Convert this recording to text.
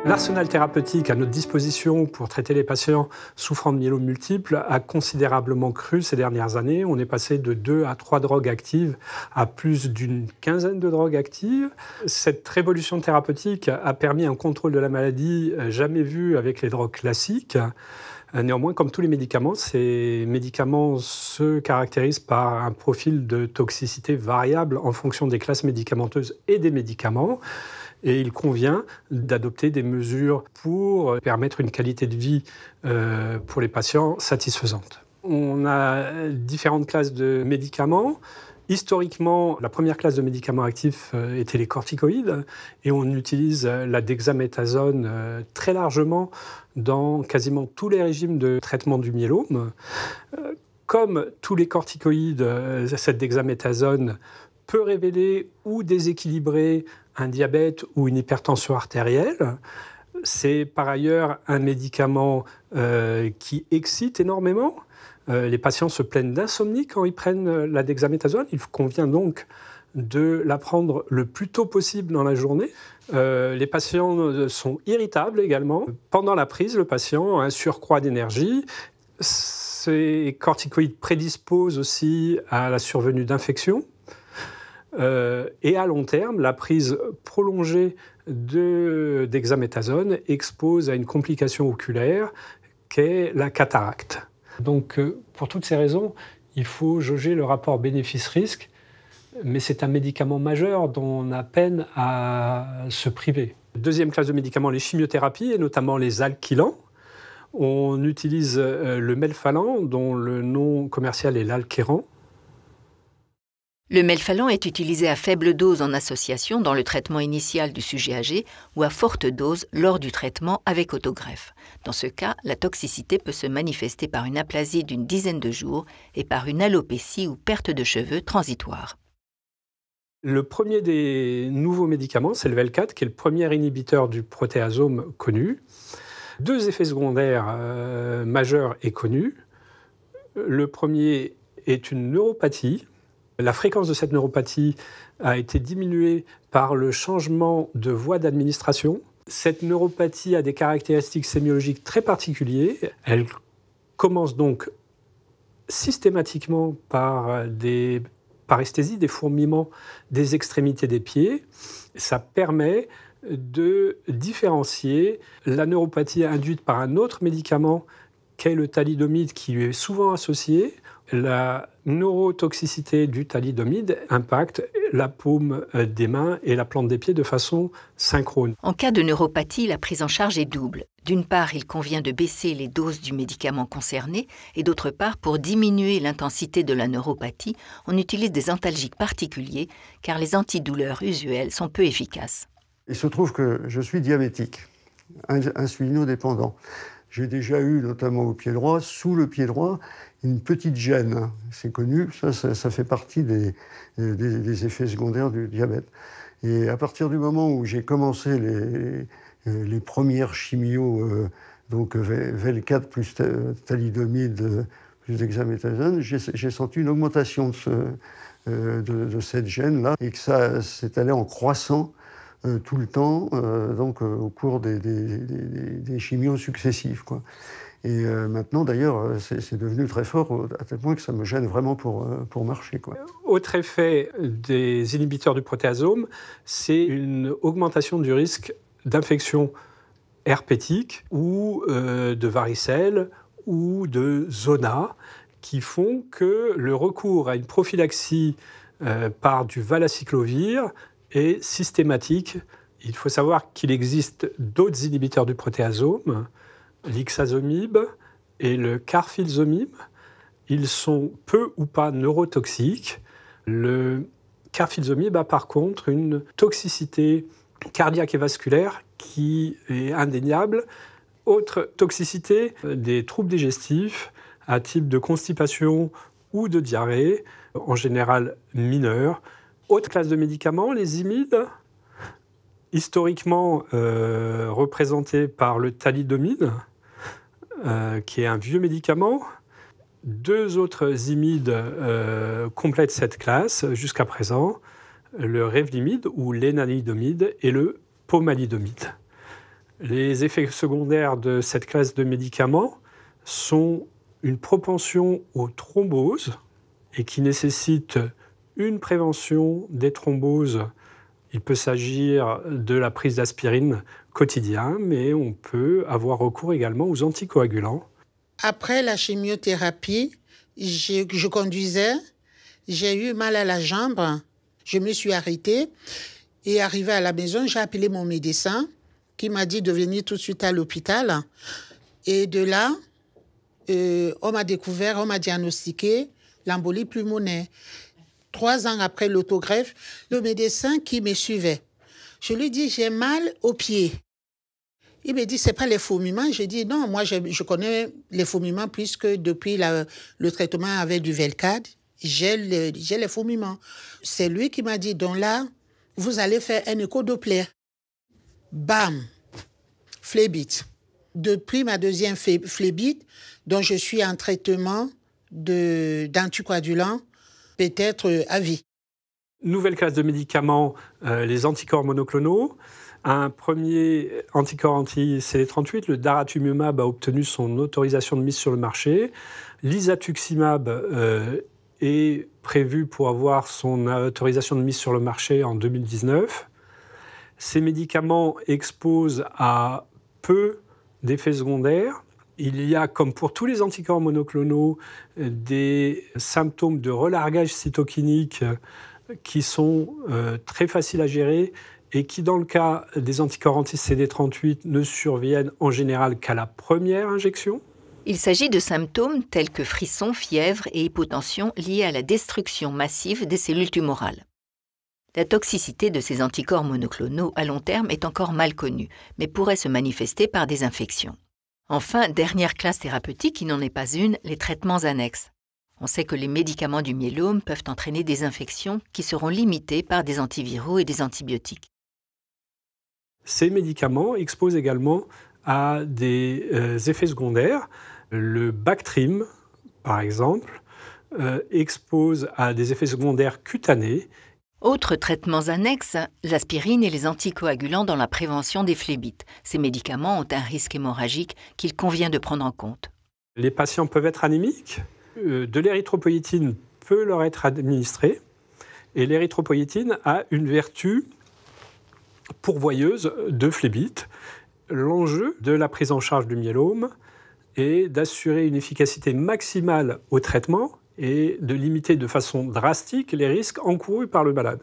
L'arsenal thérapeutique à notre disposition pour traiter les patients souffrant de myélome multiple a considérablement cru ces dernières années. On est passé de 2 à 3 drogues actives à plus d'une quinzaine de drogues actives. Cette révolution thérapeutique a permis un contrôle de la maladie jamais vu avec les drogues classiques. Néanmoins, comme tous les médicaments, ces médicaments se caractérisent par un profil de toxicité variable en fonction des classes médicamenteuses et des médicaments. Et il convient d'adopter des mesures pour permettre une qualité de vie pour les patients satisfaisante. On a différentes classes de médicaments. Historiquement, la première classe de médicaments actifs était les corticoïdes et on utilise la dexaméthasone très largement dans quasiment tous les régimes de traitement du myélome. Comme tous les corticoïdes, cette dexaméthasone peut révéler ou déséquilibrer un diabète ou une hypertension artérielle. C'est par ailleurs un médicament qui excite énormément. Les patients se plaignent d'insomnie quand ils prennent la dexaméthasone. Il convient donc de la prendre le plus tôt possible dans la journée. Les patients sont irritables également. Pendant la prise, le patient a un surcroît d'énergie. Ces corticoïdes prédisposent aussi à la survenue d'infections. Et à long terme, la prise prolongée de dexaméthasone expose à une complication oculaire qu'est la cataracte. Donc, pour toutes ces raisons, il faut jauger le rapport bénéfice-risque, mais c'est un médicament majeur dont on a peine à se priver. Deuxième classe de médicaments, les chimiothérapies, et notamment les alkylants. On utilise le melphalan, dont le nom commercial est l'Alkéran. Le melphalan est utilisé à faible dose en association dans le traitement initial du sujet âgé ou à forte dose lors du traitement avec autogreffe. Dans ce cas, la toxicité peut se manifester par une aplasie d'une dizaine de jours et par une alopécie ou perte de cheveux transitoire. Le premier des nouveaux médicaments, c'est le Velcade, qui est le premier inhibiteur du protéasome connu. 2 effets secondaires majeurs et connus. Le premier est une neuropathie. La fréquence de cette neuropathie a été diminuée par le changement de voie d'administration. Cette neuropathie a des caractéristiques sémiologiques très particulières. Elle commence donc systématiquement par des paresthésies, des fourmillements des extrémités des pieds. Ça permet de différencier la neuropathie induite par un autre médicament qu'est le thalidomide qui lui est souvent associé. La neurotoxicité du thalidomide impacte la paume des mains et la plante des pieds de façon synchrone. En cas de neuropathie, la prise en charge est double. D'une part, il convient de baisser les doses du médicament concerné et d'autre part, pour diminuer l'intensité de la neuropathie, on utilise des antalgiques particuliers car les antidouleurs usuels sont peu efficaces. Il se trouve que je suis diabétique, insulinodépendant. J'ai déjà eu, notamment au pied droit, sous le pied droit, une petite gêne. C'est connu, ça fait partie des effets secondaires du diabète. Et à partir du moment où j'ai commencé les premières chimios, donc Velcade plus thalidomide plus dexaméthasone, j'ai senti une augmentation de cette gêne-là et que ça s'est allé en croissant tout le temps, donc au cours des chimios successifs, quoi. Et maintenant, d'ailleurs, c'est devenu très fort, à tel point que ça me gêne vraiment pour marcher, quoi. Autre effet des inhibiteurs du protéasome, c'est une augmentation du risque d'infection herpétique ou de varicelle ou de zona, qui font que le recours à une prophylaxie par du valacyclovir est systématique. Il faut savoir qu'il existe d'autres inhibiteurs du protéasome, l'ixazomib et le carfilzomib. Ils sont peu ou pas neurotoxiques. Le carfilzomib a par contre une toxicité cardiaque et vasculaire qui est indéniable. Autre toxicité, des troubles digestifs à type de constipation ou de diarrhée, en général mineurs. Autre classe de médicaments, les imides, historiquement représentés par le thalidomide, qui est un vieux médicament. 2 autres imides complètent cette classe jusqu'à présent, le revlimide ou l'énalidomide et le pomalidomide. Les effets secondaires de cette classe de médicaments sont une propension aux thromboses et qui nécessitent une prévention des thromboses. Il peut s'agir de la prise d'aspirine quotidien, mais on peut avoir recours également aux anticoagulants. Après la chimiothérapie, je conduisais, j'ai eu mal à la jambe, je me suis arrêtée et arrivée à la maison, j'ai appelé mon médecin qui m'a dit de venir tout de suite à l'hôpital. Et de là, on m'a diagnostiqué l'embolie pulmonaire. 3 ans après l'autogreffe, le médecin qui me suivait, je lui dis j'ai mal au pied. Il me dit c'est pas les fourmillements. J'ai dit non, moi je connais les fourmillements puisque depuis le traitement avec du Velcade, j'ai les fourmillements. C'est lui qui m'a dit donc là, vous allez faire un écho-Doppler. Bam, phlébite. Depuis ma deuxième phlébite, dont je suis en traitement d'anticoagulant, peut-être à vie. Nouvelle classe de médicaments, les anticorps monoclonaux. Un premier anticorps anti-CD38, le daratumumab, a obtenu son autorisation de mise sur le marché. L'isatuximab est prévu pour avoir son autorisation de mise sur le marché en 2019. Ces médicaments exposent à peu d'effets secondaires. Il y a, comme pour tous les anticorps monoclonaux, des symptômes de relargage cytokinique qui sont très faciles à gérer et qui, dans le cas des anticorps anti-CD38, ne surviennent en général qu'à la première injection. Il s'agit de symptômes tels que frissons, fièvre et hypotension liés à la destruction massive des cellules tumorales. La toxicité de ces anticorps monoclonaux à long terme est encore mal connue, mais pourrait se manifester par des infections. Enfin, dernière classe thérapeutique qui n'en est pas une, les traitements annexes. On sait que les médicaments du myélome peuvent entraîner des infections qui seront limitées par des antiviraux et des antibiotiques. Ces médicaments exposent également à des effets secondaires. Le Bactrim, par exemple, expose à des effets secondaires cutanés. Autres traitements annexes, l'aspirine et les anticoagulants dans la prévention des phlébites. Ces médicaments ont un risque hémorragique qu'il convient de prendre en compte. Les patients peuvent être anémiques. De l'érythropoïétine peut leur être administrée. Et l'érythropoïétine a une vertu pourvoyeuse de phlébites. L'enjeu de la prise en charge du myélome est d'assurer une efficacité maximale au traitement et de limiter de façon drastique les risques encourus par le malade.